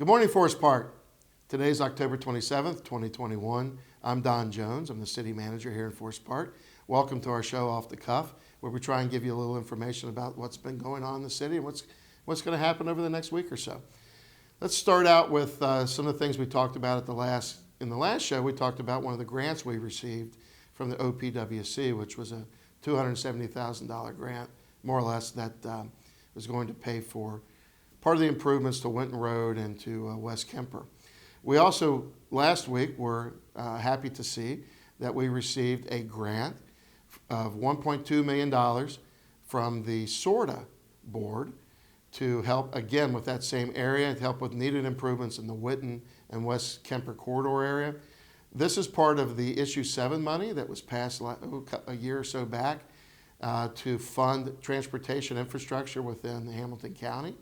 Good morning, Forest Park. Today is October 27th, 2021. I'm Don Jones. I'm the city manager here in Forest Park. Welcome to our show Off the Cuff, where we try and give you a little information about what's been going on in the city and what's going to happen over the next week or so. Let's start out with some of the things we talked about in the last show. We talked about one of the grants we received from the OPWC, which was a $270,000 grant, more or less, that was going to pay for part of the improvements to Winton Road and to West Kemper. We also, last week, were happy to see that we received a grant of $1.2 million from the SORTA board to help, again, with that same area, to help with needed improvements in the Winton and West Kemper corridor area. This is part of the Issue 7 money that was passed a year or so back to fund transportation infrastructure within Hamilton County.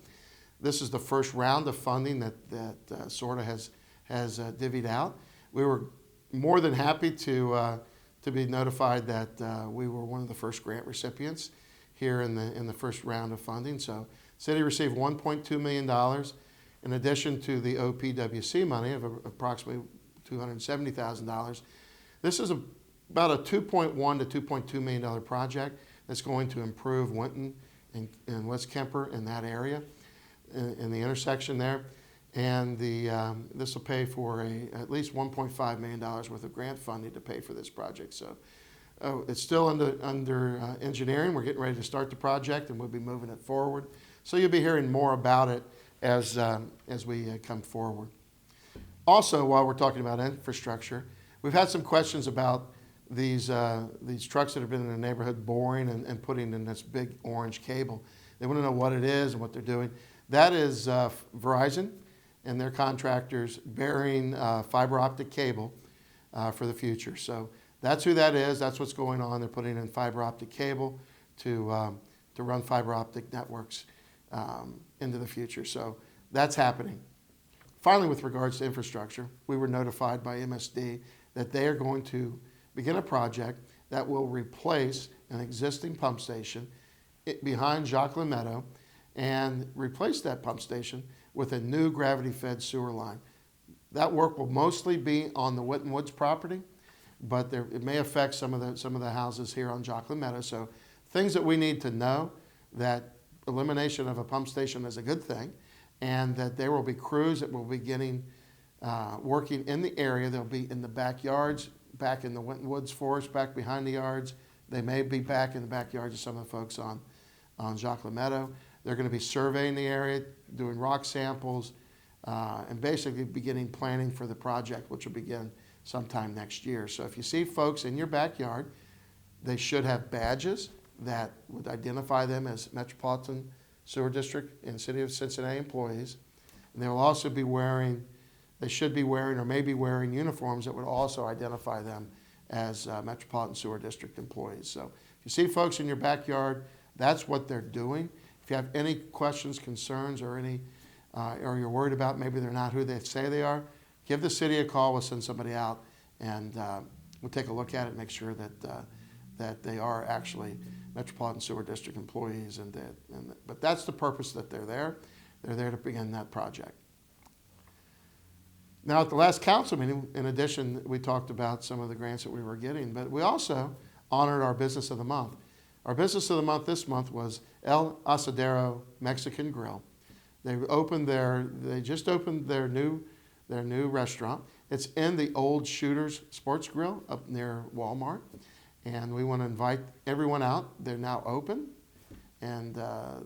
This is the first round of funding that SORTA has divvied out. We were more than happy to be notified that we were one of the first grant recipients here in the first round of funding. So, city received $1.2 million in addition to the OPWC money of approximately $270,000. This is about a $2.1 to $2.2 million project that's going to improve Winton and West Kemper in that area, in the intersection there. And this will pay for at least $1.5 million worth of grant funding to pay for this project. So it's still under engineering. We're getting ready to start the project, and we'll be moving it forward. So you'll be hearing more about it as we come forward. Also, while we're talking about infrastructure, we've had some questions about these trucks that have been in the neighborhood boring and putting in this big orange cable. They want to know what it is and what they're doing. That is Verizon and their contractors burying fiber optic cable for the future. So that's who that is. That's what's going on. They're putting in fiber optic cable to run fiber optic networks into the future. So that's happening. Finally, with regards to infrastructure, we were notified by MSD that they are going to begin a project that will replace an existing pump station behind Jocelyn Meadow and replace that pump station with a new gravity-fed sewer line. That work will mostly be on the Winton Woods property, but it may affect some of the houses here on Jocelyn Meadow. So things that we need to know, that elimination of a pump station is a good thing, and that there will be crews that will be working in the area. They'll be in the backyards, back in the Winton Woods forest, back behind the yards. They may be back in the backyards of some of the folks on Jocelyn Meadow. They're going to be surveying the area, doing rock samples, and basically beginning planning for the project, which will begin sometime next year. So if you see folks in your backyard, they should have badges that would identify them as Metropolitan Sewer District and City of Cincinnati employees. And they'll also be they should be wearing or may be wearing uniforms that would also identify them as Metropolitan Sewer District employees. So if you see folks in your backyard, that's what they're doing. If you have any questions, concerns, or or you're worried about maybe they're not who they say they are, give the city a call. We'll send somebody out, and we'll take a look at it and make sure that they are actually Metropolitan Sewer District employees. But that's the purpose that they're there. They're there to begin that project. Now, at the last council meeting, in addition, we talked about some of the grants that we were getting, but we also honored our Business of the Month. Our Business of the Month this month was El Asadero Mexican Grill. They just opened their new restaurant. It's in the old Shooters Sports Grill up near Walmart, and we want to invite everyone out. They're now open, and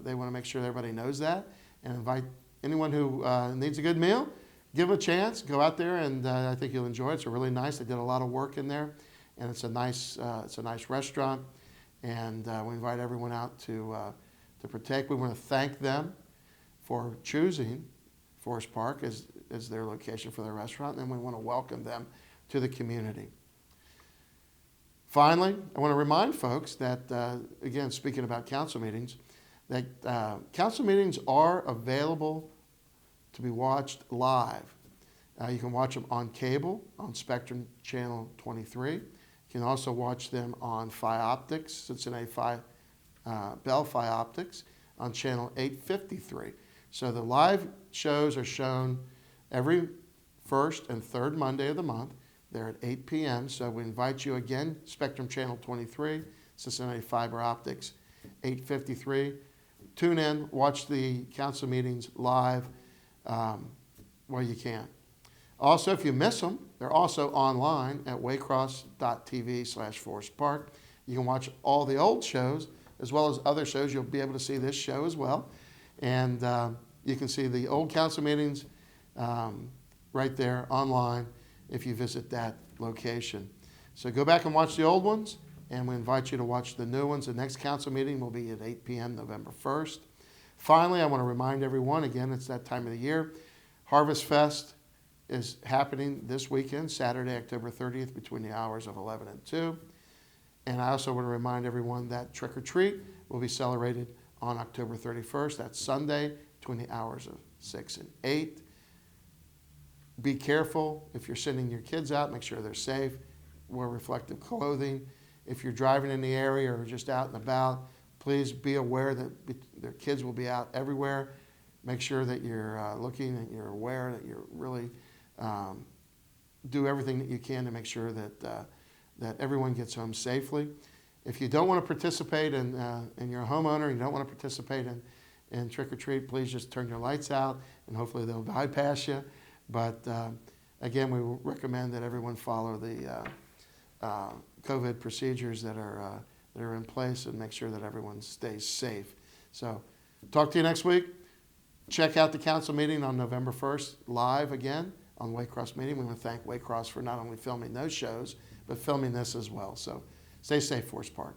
they want to make sure everybody knows that, and invite anyone who needs a good meal. Give them a chance. Go out there, and I think you'll enjoy it. It's really nice. They did a lot of work in there, and it's a nice restaurant. And we invite everyone out to partake. We want to thank them for choosing Forest Park as their location for their restaurant, and we want to welcome them to the community. Finally, I want to remind folks that, again, speaking about council meetings, that council meetings are available to be watched live. You can watch them on cable, on Spectrum Channel 23. You can also watch them on PhiOptics, Cincinnati Bell PhiOptics, on Channel 853. So the live shows are shown every first and third Monday of the month. They're at 8 p.m. So we invite you again, Spectrum Channel 23, Cincinnati Fiber Optics, 853. Tune in, watch the council meetings live where you can. Also, if you miss them, they're also online at waycross.tv/Forest Park. You can watch all the old shows as well as other shows. You'll be able to see this show as well. And you can see the old council meetings right there online if you visit that location. So go back and watch the old ones, and we invite you to watch the new ones. The next council meeting will be at 8 p.m. November 1st. Finally, I want to remind everyone, again, it's that time of the year. Harvest Fest is happening this weekend, Saturday, October 30th, between the hours of 11 and 2. And I also want to remind everyone that Trick or Treat will be celebrated on October 31st. That's Sunday, between the hours of 6 and 8. Be careful if you're sending your kids out. Make sure they're safe. Wear reflective clothing. If you're driving in the area or just out and about, please be aware that their kids will be out everywhere. Make sure that you're looking and you're aware that you're really do everything that you can to make sure that that everyone gets home safely. If you don't want to participate and you're a homeowner, you don't want to participate in trick or treat, please just turn your lights out and hopefully they'll bypass you. But again, we recommend that everyone follow the COVID procedures that are in place and make sure that everyone stays safe. So talk to you next week. Check out the council meeting on November 1st live again on Waycross Meeting. We want to thank Waycross for not only filming those shows, but filming this as well. So stay safe, Forest Park.